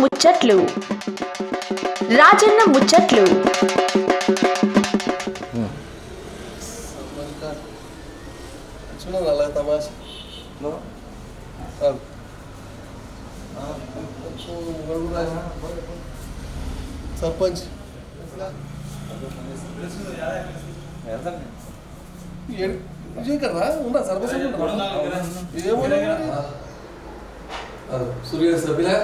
ముచ్చట్లు రాజన్న ముచ్చట్లు. సర్పంచ్ ఉన్నా సర్పంచ్ ఏమో సూర్య సభ్యులా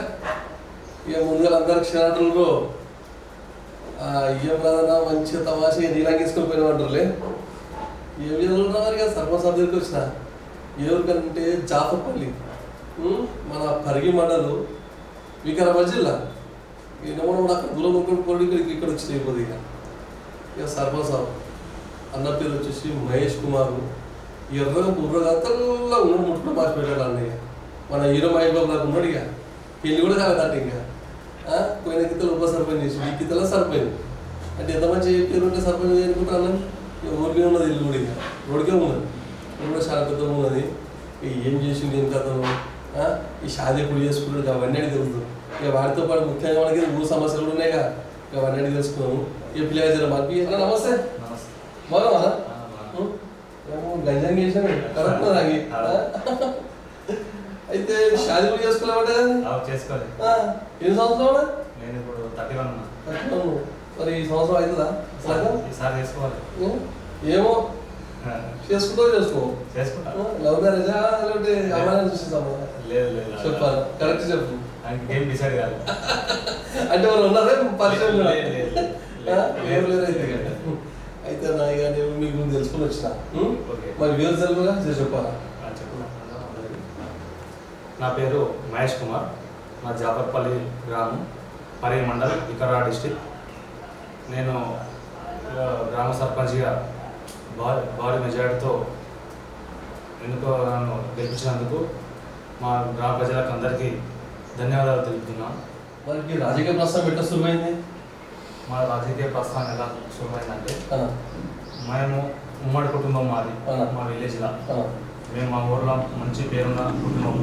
ఇక ముందుగా అందరు క్షణాటంలో ఏం కాదన్నా మంచిగా తమాషా నీలాగేసుకొని పోయినామంటారులే. ఏం చదువుతున్నా మరి ఇక సర్పంచ్ దగ్గరికి వచ్చిన ఎవరికంటే జాఫర్పల్లి మన పరిగి మండలు వికారాబాద్ జిల్లా. ఈయన కూడా అక్కడ దూరం కొనుక్కొని ఇక్కడ వచ్చి అయిపోతుంది. ఇక సర్పంచ్ అన్న పేరు వచ్చేసి మహేష్ కుమార్. ఎర్రగా బుర్రగా తెల్లగా ఉన్నాడు, ముట్టుకుని మాసి పెట్టాడు అన్నయ్య. మన హీరో మహేష్ బాబు నాకు ఉన్నాడు. ఇక పెళ్ళి కూడా కాలేదంటే ఇంకా పోయిన గిత్తలు ఉప సర్పంచ్ చేసి ఈ గిత్తల సరిపోయింది అంటే ఎంత మంచి పేరు ఉంటే సర్పంచ్ అనుకుంటాను. ఇక ఊరికే ఉన్నది ఇల్లు కూడా ఇక రోడ్కే ఉన్నది, ఇల్లు కూడా చాలా పెద్దగా ఉన్నది. ఏం చేసింది ఏం కథను ఈ షాదీ ఎప్పుడు చేసుకుంటాడు అవన్నీ అడిగి తెలుస్తుంది. ఇక వాటితో పాటు ముఖ్యంగా మనకి ఊరు సమస్యలు కూడా ఉన్నాయిగా, ఇక అవన్నీ అడిగి తెలుసుకున్నాము. ఏ పిల్లలు మాకు ఎట్లా నమస్తే బాగా గంజాంగ్ చేసాను కరెక్ట్ నాకు. అయితే షాదీ కూడా చేసుకోలేమంటే చేసుకోవాలి. ఎన్ని సంవత్సరాలు? నేను ఇప్పుడు 31. మరి ఈ సంవత్సరం అవుతుందా? ఈసారి చేసుకోవాలి. ఏమో చేసుకుంటావు చేసుకుంటా. లవ్ మ్యారేజా లేకపోతే అమ్మాయిని చూసేసాము? లేదు లేదు చెప్పాలి, కరెక్ట్ చెప్పు. ఏం డిసైడ్ కాదు అంటే వాళ్ళు ఉన్నారే పరిచయం అయితే నా ఇక నేను మీకు ముందు తెలుసుకుని వచ్చిన. మరి వీరు తెలుగుగా చెప్పాలా? నా పేరు మహేష్ కుమార్. నా జాఫర్పల్లి గ్రామం, పరిగి మండల్, వికారాబాద్ డిస్టిక్. నేను గ్రామ సర్పంచ్గా భారీ మెజారిటీతో నన్ను గెలిపించినందుకు మా గ్రామ ప్రజలకు అందరికీ ధన్యవాదాలు తెలుపుతున్నాను. మరి మీ రాజకీయ ప్రస్థానం ఎట్లా శురువైంది? మా రాజకీయ ప్రస్థానం ఎలా శురువైందంటే, మేము ఉమ్మడి కుటుంబం మాది. మా విలేజ్లో మేము మా ఊర్లో మంచి పేరున్న కుటుంబం.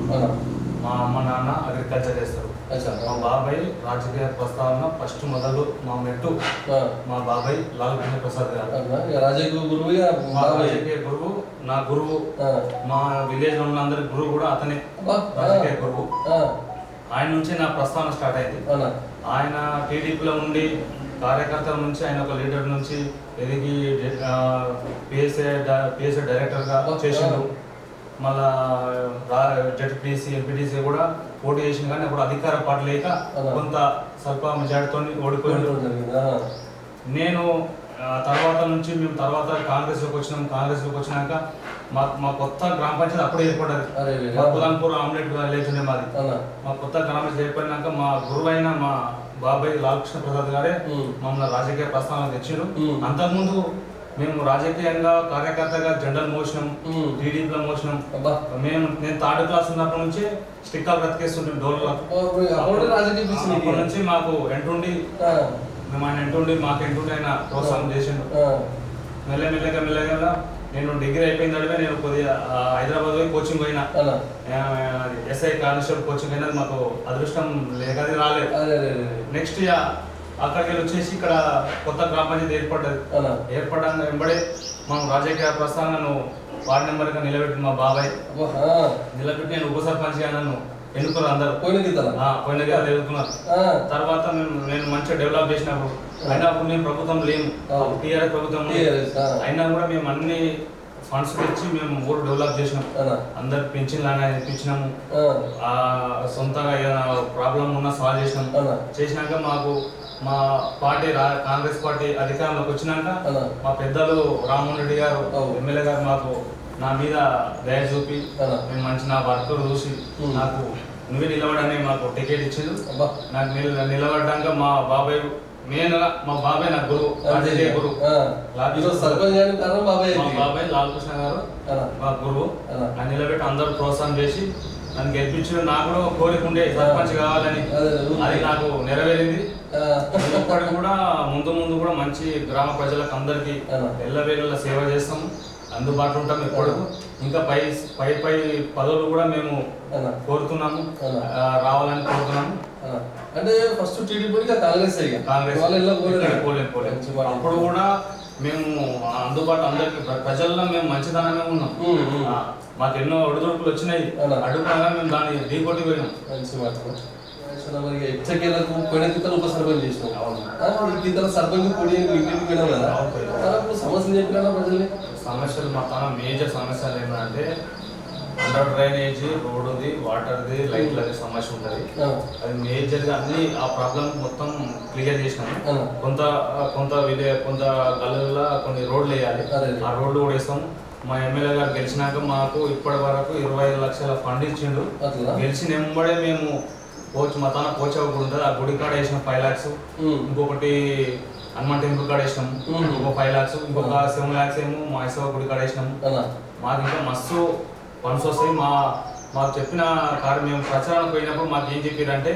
మా అమ్మ నాన్న అగ్రికల్చర్ చేస్తారు. మా బాబాయ్ రాజకీయ ప్రస్తావన ఫస్ట్ మొదలు మా మెట్టు మా బాబాయ్ లాల్ కృష్ణ ప్రసాద్ గారు రాజకీయ గురువు. మా రాజకీయ గురువు, నా గురువు, మా విలేజ్ లో ఉన్న అందరి గురువు కూడా అతనే రాజకీయ గురువు. ఆయన నుంచి నా ప్రస్తావన స్టార్ట్ అయింది. ఆయన టీడీపీలో ఉండి కార్యకర్తల నుంచి ఆయన ఒక లీడర్ నుంచి ఎదిగి పిఎస్ఏ డైరెక్టర్గా చేసిండు. మళ్ళా జడ్పీటీసీ ఎంపీటీసీ కూడా పోటీ చేసింది, కానీ అప్పుడు అధికార పార్టీ లేక కొంత స్వల్ప మెజార్టీతో ఓడిపోయింది. నేను తర్వాత నుంచి మేము తర్వాత కాంగ్రెస్లోకి వచ్చినాం. కాంగ్రెస్లోకి వచ్చినాక మా కొత్త గ్రామ పంచాయతీ అప్పుడే ఏర్పడ్డది. మా బులాన్పూర్ ఆమ్లెట్ విలేజ్ ఉండే మాది. మా కొత్త గ్రామ పంచాయతీ ఏర్పడినాక మా గురువు అయిన మా బాబాయ్ లాల్ కృష్ణ ప్రసాద్ గారే మమ్మల్ని రాజకీయ ప్రస్థానం తెచ్చారు. అంతకుముందు మేము రాజకీయంగా కార్యకర్తగా జెండాలు మోసినాం, టీడీపీలో మోసినాం. నేను 3rd క్లాస్ ఉన్నప్పటి నుంచి స్టిక్కర్ బ్రతికేస్తుంటాం డోర్లో. అప్పటి నుంచి మాకు ఎంటుండి మేము ఆయన ఎంటుండి మాకు ఎంటుండి ఆయన ప్రోత్సాహం చేసిండు. మెల్లగా నేను డిగ్రీ అయిపోయిన తర్వాత నేను కొద్దిగా హైదరాబాద్ పోయి కోచింగ్ పోయినా. ఎస్ఐ కానిస్టేబుల్ కోచింగ్ అయినా మాకు అదృష్టం లేక రాలేదు. నెక్స్ట్ అక్కడికి వచ్చేసి ఇక్కడ కొత్త గ్రామ పంచాయతీ ఏర్పడ్డాక వెంబడే మనం రాజకీయ ప్రస్థానాన్ని వార్డు నెంబర్గా నిలబెట్టి మా బాబాయ్ నిలబెట్టి నేను ఉప సర్పంచ్గా నన్ను ఎన్నుకున్నారు. అందరూ పోయిన గీతలు ఎన్నుకున్నారు. తర్వాత నేను మంచిగా డెవలప్ చేసినప్పుడు అయినా అప్పుడు మేము ప్రభుత్వం లేము, టీఆర్ఎస్ ప్రభుత్వం అయినా కూడా మేము అన్ని ఫండ్స్ తెచ్చి మేము ఊరు డెవలప్ చేసినాం. అందరికి పెన్షన్ లాగా ఇప్పించినాము. సొంతంగా ఏదైనా ప్రాబ్లం ఉన్నా సాల్వ్ చేసినాక మాకు మా పార్టీ కాంగ్రెస్ పార్టీ అధికారంలోకి వచ్చినాక మా పెద్దలు రామ్మోహన్ రెడ్డి గారు ఎమ్మెల్యే గారు మాకు నా మీద దయ చూపి మేము మంచి నా వర్క్ చూసి నాకు నువ్వే నిలబడని మాకు టికెట్ ఇచ్చిండు. నాకు నిలబడ్డాక మా బాబాయ్ మా బాబాయ్ నా గురువు, రాజకీయ గురువు బాబాయ్ లాల్ కృష్ణ గారు మా గురువు. నన్ను నిలబెట్టి అందరూ ప్రోత్సాహం చేసి నన్ను గెలిపించిన. నాకు కూడా కోరిక ఉండే సర్పంచ్ కావాలని, అది నాకు నెరవేరింది. ఇప్పటికి కూడా ముందు కూడా మంచి గ్రామ ప్రజలకు అందరికీ ఎల్లవేళలా సేవ చేస్తాము. అందుబాటులో ఉంటాం ఎప్పుడు. ఇంకా పై పై పై పదవులు కూడా మేము కోరుతున్నాము, రావాలని కోరుతున్నాము. అంటే ఫస్ట్ టీడీపీ కాంగ్రెస్ అప్పుడు కూడా మేము అందుబాటు అందరికి ప్రజల్లో మేము మంచిదనమే ఉన్నాం. మాకు ఎన్నో ఒడిదొడుకులు వచ్చినాయి, అడుగుతాగా మేము దాన్ని ఢీకొట్టి పోయినాం. మంచి మాట. ఎచ్చకేలకు పోయిన కింద ఉప సర్పంచ్ చేసినాం, ఈ కింద సర్పంచ్ పొడి ఇంటికి పోయినాం కదా. సమస్యలు చెప్పినా ప్రజల్ని సమస్యలు మా తన మేజర్ సమస్యలు ఏంటంటే అండర్ డ్రైనేజ్, రోడ్డుది, వాటర్ది, లైట్లది సమస్య ఉంటుంది. అది మేజర్గా అన్ని ఆ ప్రాబ్లం మొత్తం క్లియర్ చేసినాము. కొంత కొంత కొంత గల్లుల్లో కొన్ని రోడ్లు వేయాలి, ఆ రోడ్లు కూడా వేస్తాం. మా ఎమ్మెల్యే గారు గెలిచినాక మాకు ఇప్పటి వరకు 25 లక్షల ఫండ్ ఇచ్చిండు. గెలిచిన వెంబడే మేము మా తన కోచ్ గుడి ఉంటుంది, ఆ గుడి కాడ వేసినాం 5 lakhs. ఇంకొకటి హనుమాన్ టెంపుల్ కాడ వేసినాము ఇంకో 5 lakhs. ఇంకొక 7 lakhs ఏమో మా ఐసవ గుడి కాడ వేసినాము. మాకు ఇంకా మస్తు ఫండ్స్ వస్తాయి. మాకు చెప్పిన కారు మేము ప్రచారానికి పోయినప్పుడు మాకు ఏం చెప్పారంటే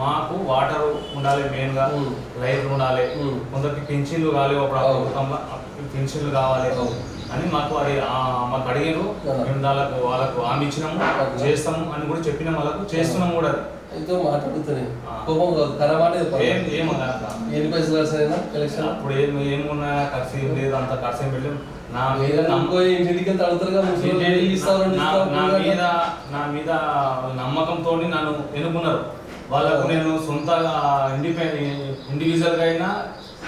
మాకు వాటర్ ఉండాలి, మెయిన్గా లైట్లు ఉండాలి, కొందరికి పింఛన్లు కావాలి, ప్రభుత్వంలో పింఛన్లు కావాలి అని మాకు అది మాకు అడిగారు. మేము వాళ్ళకు హామీ ఇచ్చినాము, చేస్తాము అని కూడా చెప్పినాం, వాళ్ళకు చేస్తున్నాము కూడా. ఎంతో మాట్లాడుతున్నాయి కోపం కాదు, ఎన్ని పైసలు ఎలక్షన్ అప్పుడు ఏమున్నా ఖర్చు ఏం లేదు, అంత ఖర్చు ఏం పెట్టాం. నా మీద నమ్మకంతో నన్ను ఎన్నుకున్నారు. వాళ్ళకు నేను సొంతగా ఇండివిజువల్ గా అయినా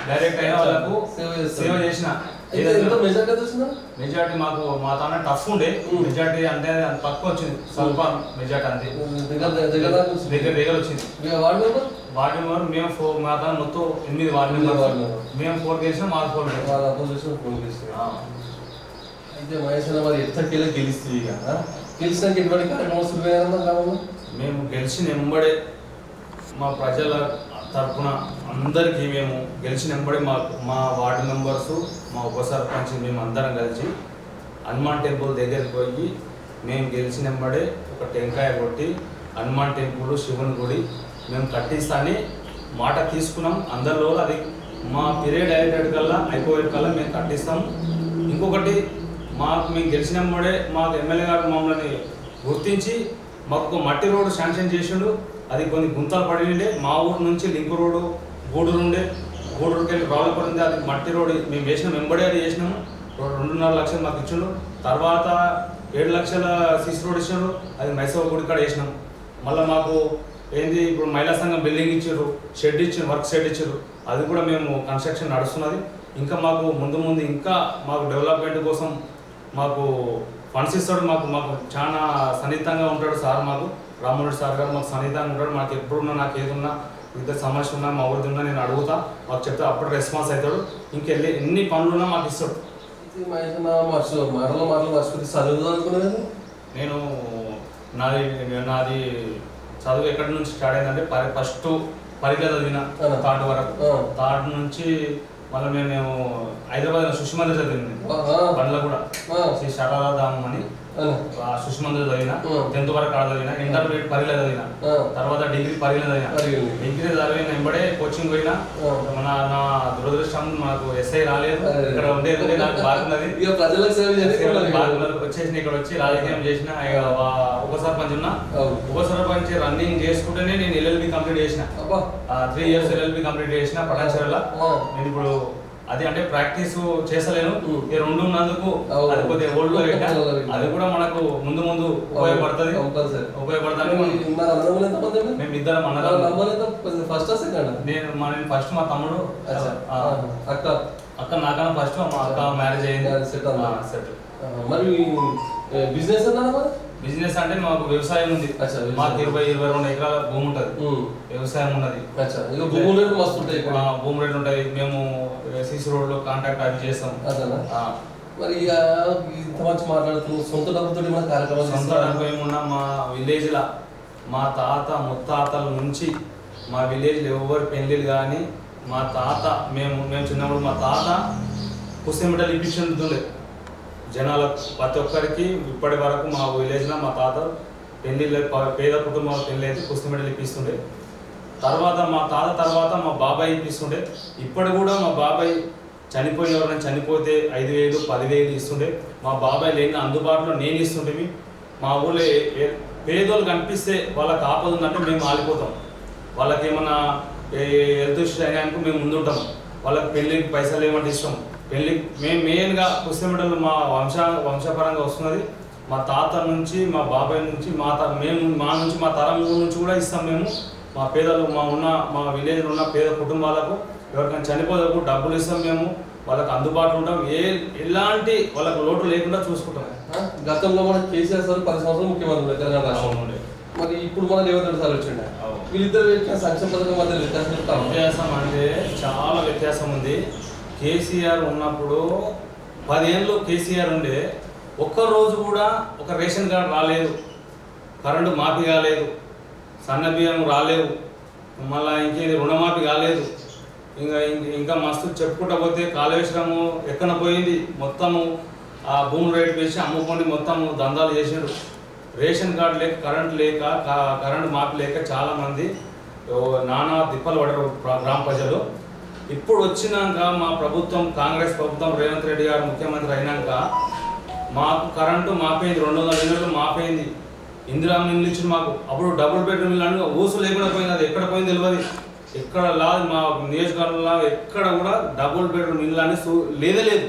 డైరెక్ట్ అయినా వాళ్ళకు సేవ చేసిన. మెజార్టీ మాకు మా తాన టఫ్ ఉండే, మెజార్టీ అంటే తక్కువ వచ్చింది, స్వల్ప మెజార్టీ అంతే, దగ్గర వచ్చింది. వార్డు మెంబర్ మేము మా తాన మొత్తం 8 వార్డు మెంబర్, మేము 4 గెలిచినా మాకు 4 అయితే మహేశ్వర మరి ఎత్తకెళ్ళి గెలిస్తే గెలిచినాక ఎటువంటి కార్యక్రమం మేము గెలిచిన వెంబడే మా ప్రజల తరఫున అందరికీ మేము గెలిచిన వెంబడే మా వార్డు మెంబర్సు, మా ఉప సర్పంచ్ మేము అందరం కలిసి హనుమాన్ టెంపుల్ దగ్గరికి పోయి మేము గెలిచిన వెంబడే ఒక టెంకాయ కొట్టి హనుమాన్ టెంపుల్, శివుని గుడి మేము కట్టిస్తాని మాట తీసుకున్నాం. అందరిలో అది మా పీరియడ్ అయిపోయేకల్లా మేము కట్టిస్తాము. ఇంకొకటి మేము గెలిచిన వెంబడే మాకు ఎమ్మెల్యే గారు మమ్మల్ని గుర్తించి మాకు మట్టి రోడ్డు శాంక్షన్ చేసిండు. అది కొన్ని గుంతలు పడి ఉండే, మా ఊరు నుంచి లింక్ రోడ్డు గూడూరు ఉండే, గూడూరుకి వెళ్ళి రావులపడి ఉంది, అది మట్టి రోడ్డు మేము వేసినాం, వెంబడే అది వేసినాము. 2.5 లక్షలు మాకు ఇచ్చిండు. తర్వాత 7 లక్షల సిసి రోడ్ ఇచ్చాడు, అది మైసవ గుడి కాడ వేసినాం. మళ్ళీ మాకు ఏంది ఇప్పుడు మహిళా సంఘం బిల్డింగ్ ఇచ్చారు, షెడ్ ఇచ్చారు, వర్క్ షెడ్ ఇచ్చారు, అది కూడా మేము కన్స్ట్రక్షన్ నడుస్తున్నది. ఇంకా మాకు ముందు ఇంకా మాకు డెవలప్మెంట్ కోసం మాకు ఫండ్స్ ఇస్తాడు. మాకు చాలా సన్నిహితంగా ఉంటాడు సార్, మాకు రామ్మోహన్ సార్ గారు మాకు సన్నిహితంగా ఉంటాడు. మాకు ఎప్పుడున్నా నాకు ఏదున్నా ఇద్దరు సమస్య ఉన్నా మా ఊరిది ఉన్నా నేను అడుగుతా, మాకు చెప్తే అప్పుడు రెస్పాన్స్ అవుతాడు. ఇంకెళ్ళి ఎన్ని పనులున్నా మాకు ఇస్తాడు. నేను నాది చదువు ఎక్కడి నుంచి స్టార్ట్ అయిందంటే ఫస్ట్ పరిగె చదివిన థర్డ్ వరకు, థర్డ్ నుంచి మళ్ళీ మేము హైదరాబాద్ సుష్మంది చదివింది బండ్ల కూడా శ్రీ శారదాధామం అని సుష్మంది చదివిన, 10th వరకు ఆడ చదివిన, ఇంటర్మీడియట్ పరిగె చదివిన, తర్వాత డిగ్రీ పరిగె చదివిన. డిగ్రీ చదివిన వెంబడే కోచింగ్ పోయినా. నా దురదృష్టం నాకు ఎస్ఐ రాలేదు, ఇక్కడ ఉండేది నాకు బాగున్నది, వచ్చేసిన ఇక్కడ వచ్చి రాజకీయం చేసిన. ఉప సర్పంచ్ ఉన్నా, ఉప సర్పంచ్ రన్నింగ్ చేసుకుంటేనే నేను LLB కంప్లీట్ చేసిన, 3 years LLB కంప్లీట్ చేసిన పటాన్చెరులో. నేను ఇప్పుడు అది అంటే ప్రాక్టీస్ చేస్తలేను, ఈ 2 ఉన్నందుకు అది కొద్దిగా ఓల్డ్ లో పెట్టా. అది కూడా మనకు ముందు ఉపయోగపడుతుంది. మేము ఇద్దరం నేను ఫస్ట్ మా తమ్ముడు, అక్క నాకన్నా ఫస్ట్ మా అక్క మ్యారేజ్ అయింది, సెట్. మరి బిజినెస్ అంటే మాకు వ్యవసాయం ఉంది, మాకు 20-22 ఎకరాల భూమి ఉంటుంది, వ్యవసాయం ఉన్నది. భూమి రేట్లు ఉంటాయి. మేము సిసి రోడ్ లో కాంట్రాక్ట్ అవి చేస్తాం. మరి మాట్లాడుతున్నాం సొంత డబ్బుతో కార్యక్రమం. సొంత డబ్బు ఏమున్నా మా విలేజ్ లా మా తాత ముత్తాతల నుంచి మా విలేజ్ లో ఎవరు పెళ్లిళ్ళు కానీ మా తాత మేము చిన్నప్పుడు మా తాత పుస్తమిటలు ఇప్పించుంటుండే జనాలకు, ప్రతి ఒక్కరికి. ఇప్పటి వరకు మా విలేజ్లో మా తాత పెళ్లిళ్ళు, పేద కుటుంబాల పెళ్ళి అయితే పుస్తమిటలు ఇప్పిస్తుండే. తర్వాత మా తాత తర్వాత మా బాబాయ్ ఇప్పిస్తుండే. ఇప్పటి కూడా మా బాబాయ్ చనిపోయిన ఎవరైనా చనిపోతే 5,000 10,000 ఇస్తుండే. మా బాబాయ్ లేని అందుబాటులో నేను ఇస్తుండేవి. మా ఊళ్ళో పేదోళ్ళు కనిపిస్తే వాళ్ళకి ఆపద ఉందంటే మేము ఆలిపోతాం. వాళ్ళకి ఏమన్నా హెల్త్ ఇష్యూస్ అయినాక మేము ముందుంటాం. వాళ్ళకి పెళ్ళికి పైసలు ఏమంటే ఇస్తాం. పెళ్ళికి మేము మెయిన్గా పుస్తమెడలు మా వంశపరంగా వస్తున్నది. మా తాత నుంచి మా బాబాయ్ నుంచి మా నుంచి మా తరం నుంచి కూడా ఇస్తాం. మేము మా పేదలు మా విలేజ్లో ఉన్న పేద కుటుంబాలకు ఎవరికైనా చనిపోదకు డబ్బులు ఇస్తాం. మేము వాళ్ళకి అందుబాటులో ఉంటాం. ఎలాంటి వాళ్ళకి లోటు లేకుండా చూసుకుంటాం. గతంలో మన కేసీఆర్ సార్ 10 సంవత్సరాలు ముఖ్యమంత్రి తెలంగాణ రాష్ట్రంలో ఉండే. మరి ఇప్పుడు మన రేవంత్ రెడ్డి సార్ వచ్చిండే. వీళ్ళిద్దరు సంక్షేమ పథకం మధ్య వ్యత్యాసం అంటే చాలా వ్యత్యాసం ఉంది. కేసీఆర్ ఉన్నప్పుడు 10 ఏళ్ళు కేసీఆర్ ఉండే, ఒక్కరోజు కూడా ఒక రేషన్ కార్డు రాలేదు, కరెంటు మాఫీ కాలేదు, సన్న బియ్యం రాలేవు, మళ్ళీ ఇంకేది రుణమాఫీ కాలేదు. ఇంకా మస్తు చెప్పుకుంటా పోతే కాళేశ్వరము ఎక్కడ పోయింది, మొత్తము ఆ భూమి రేటు వేసి అమ్ముకొని మొత్తము దందాలు చేసాడు. రేషన్ కార్డు లేక కరెంట్ లేక కరెంటు మాఫీ లేక చాలామంది నానా తిప్పలు పడరు గ్రామ ప్రజలు. ఇప్పుడు వచ్చినాక మా ప్రభుత్వం కాంగ్రెస్ ప్రభుత్వం రేవంత్ రెడ్డి గారు ముఖ్యమంత్రి అయినాక మాకు కరెంటు మాపైంది, 200 యూనిట్లు మాపైంది. ఇందిరా ఇల్లు ఇచ్చింది మాకు. అప్పుడు డబుల్ బెడ్రూమ్ ఇల్లు అని ఊసు లేకుండా పోయింది. అది ఎక్కడ పోయింది తెలియదు. ఎక్కడ లేదు మా నియోజకవర్గంలో ఎక్కడ కూడా డబుల్ బెడ్రూమ్ ఇల్లు అని లేదు.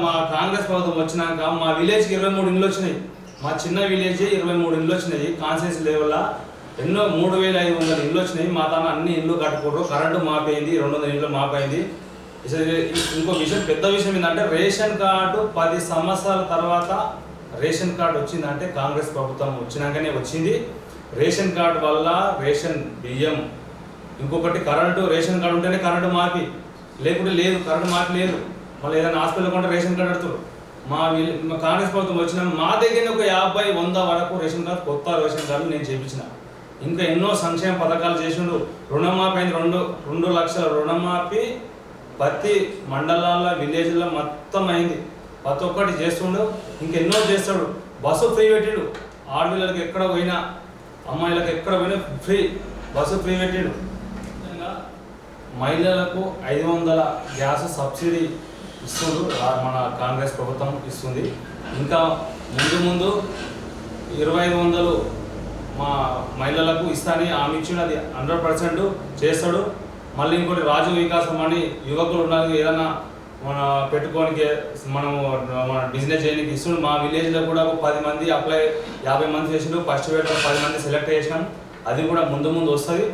మా కాంగ్రెస్ ప్రభుత్వం వచ్చినాక మా విలేజ్కి 23 ఇండ్లు వచ్చినాయి. మా చిన్న విలేజ్ 23 ఇండ్లు వచ్చినాయి. కాన్స్టిట్యూన్సీ లెవెల్లో ఎన్నో 3,500 ఇండ్లు వచ్చినాయి. మా తాను అన్ని ఇల్లు కట్టుకోరు. కరెంటు మాపైంది, 200 ఇండ్లు మాపైంది. ఇంకో విషయం, పెద్ద విషయం ఏంటంటే రేషన్ కార్డు 10 సంవత్సరాల తర్వాత రేషన్ కార్డు వచ్చిందంటే కాంగ్రెస్ ప్రభుత్వం వచ్చినాకనే వచ్చింది. రేషన్ కార్డు వల్ల రేషన్ బియ్యం, ఇంకొకటి కరెంటు, రేషన్ కార్డు ఉంటేనే కరెంటు మాఫీ, లేకుంటే లేదు, కరెంటు మాఫీ లేదు. మళ్ళీ ఏదైనా హాస్పిటల్ కొంటే రేషన్ కార్డు పెడతారు. మా కాంగ్రెస్ ప్రభుత్వం వచ్చిన మా దగ్గర ఒక 50-100 వరకు రేషన్ కార్డు, కొత్త రేషన్ కార్డు నేను చేయించిన. ఇంకా ఎన్నో సంక్షేమ పథకాలు చేసిండు. రుణమాఫీ అయింది, 2 లక్షల రుణమాఫీ ప్రతి మండలాల విలేజ్లో మొత్తం అయింది. ప్రతి ఒక్కటి చేస్తుండు. ఇంకెన్నో చేస్తాడు. బస్సు ఫ్రీ పెట్టిండు. ఆడపిల్లలకి ఎక్కడ పోయినా, అమ్మాయిలకు ఎక్కడ పోయినా ఫ్రీ బస్సు ఫ్రీ పెట్టిండు. మహిళలకు 500 గ్యాస్ సబ్సిడీ ఇస్తుంది మన కాంగ్రెస్ ప్రభుత్వం ఇస్తుంది. ఇంకా ముందు 2,500 మా మహిళలకు ఇస్తానని హామీ ఇచ్చిండు. అది 100% చేస్తాడు. మళ్ళీ ఇంకోటి రాజు వికాసం అని యువకులు ఉన్నారు, ఏదైనా మన పెట్టుకోనికి మన బిజినెస్ చేయడానికి ఇస్తుండు. మా విలేజ్లో కూడా 10 మంది అప్లై 50 మంది చేసిండు. ఫస్ట్ వేటలో 10 మంది సెలెక్ట్ చేసినాం. అది కూడా ముందు వస్తుంది.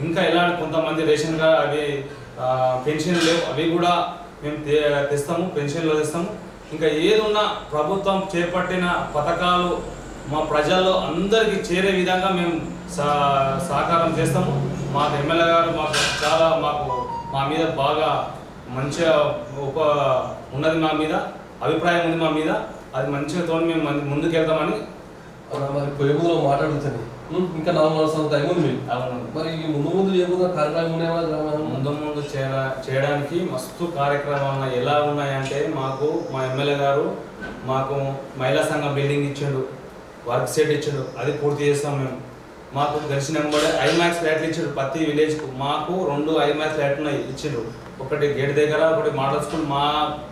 ఇంకా ఇలాంటి కొంతమంది రేషన్ కార్డు అవి పెన్షన్లు లేవు, అవి కూడా మేము తెస్తాము, పెన్షన్లు తెస్తాము. ఇంకా ఏదున్నా ప్రభుత్వం చేపట్టిన పథకాలు మా ప్రజల్లో అందరికీ చేరే విధంగా మేము సహకారం చేస్తాము. మాకు ఎమ్మెల్యే గారు మా మీద బాగా మంచిగా ఉన్నది, మా మీద అభిప్రాయం ఉంది, మా మీద అది మంచిగా మేము ముందుకు వెళ్తామని. మరి పొయ్యిలో మాట్లాడుతుంది. ఇంకా 4 సంవత్సరాల టైం ఉంది. మరి ముందు ఏమన్నా కార్యక్రమం ముందు చేయడానికి మస్తు కార్యక్రమాలు ఎలా ఉన్నాయంటే, మాకు మా ఎమ్మెల్యే గారు మాకు మహిళా సంఘం బిల్డింగ్ ఇచ్చిండు, వర్క్ సెట్ ఇచ్చిండు, అది పూర్తి చేస్తాం మేము. మాకు గెలిచిన ఐమాక్స్ ఫ్లాట్లు ఇచ్చిండు ప్రతి విలేజ్కు. మాకు 2 ఐమాక్స్ ఫ్లాట్లు ఇచ్చిండు. ఒకటి గేట్ దగ్గర, ఒకటి మోడల్ స్కూల్ మా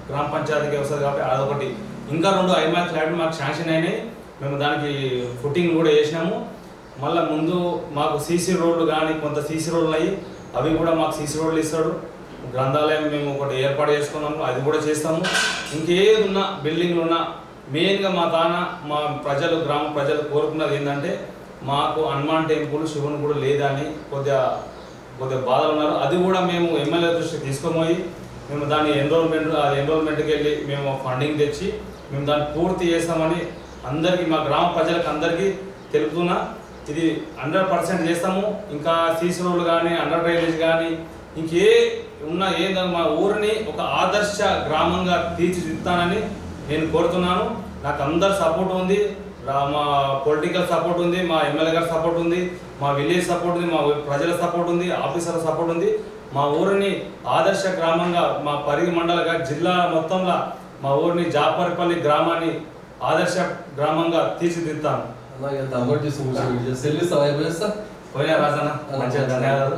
గ్రామ పంచాయతీకి వస్తుంది కాబట్టి అదొకటి. ఇంకా 2 ఐమాక్స్ ఫ్లాట్లు మాకు శాంక్షన్ అయినాయి. మేము దానికి ఫుటింగ్ కూడా వేసినాము. మళ్ళీ ముందు మాకు సీసీ రోడ్లు కానీ కొంత సీసీ రోడ్లు అయ్యి అవి కూడా మాకు సీసీ రోడ్లు ఇస్తాడు. గ్రంథాలయం మేము ఒకటి ఏర్పాటు చేసుకున్నాము, అది కూడా చేస్తాము. ఇంకేది ఉన్నా బిల్డింగ్లు ఉన్నా మెయిన్గా మా గ్రామ ప్రజలు కోరుకున్నది ఏంటంటే, మాకు హనుమాన్ టెంపుల్ శివుని కూడా లేదని కొద్దిగా బాధలు ఉన్నారు. అది కూడా మేము ఎమ్మెల్యే దృష్టికి తీసుకుపోయి మేము దాన్ని ఎన్రోల్మెంట్కి వెళ్ళి మేము ఫండింగ్ తెచ్చి మేము దాన్ని పూర్తి చేస్తామని అందరికీ, మా గ్రామ ప్రజలకు అందరికీ తెలుపుతున్నా. ఇది 100% చేస్తాము. ఇంకా సీసీ రోడ్లు కానీ, అండర్ డ్రైనేజ్ కానీ, ఇంకే ఏదో మా ఊరిని ఒక ఆదర్శ గ్రామంగా తీర్చిదిద్దానని నేను కోరుతున్నాను. నాకు అందరు సపోర్ట్ ఉంది, మా పొలిటికల్ సపోర్ట్ ఉంది, మా ఎమ్మెల్యే గారి సపోర్ట్ ఉంది, మా విలేజ్ సపోర్ట్ ఉంది, మా ప్రజల సపోర్ట్ ఉంది, ఆఫీసర్ల సపోర్ట్ ఉంది. మా ఊరిని ఆదర్శ గ్రామంగా, మా పరిగి మండలంగా, జిల్లా మొత్తంలో మా ఊరిని జాపర్పల్లి గ్రామాన్ని ఆదర్శ గ్రామంగా తీర్చిదిద్దాను. పోయా రాజన్న, మంచిగా ధన్యవాదాలు.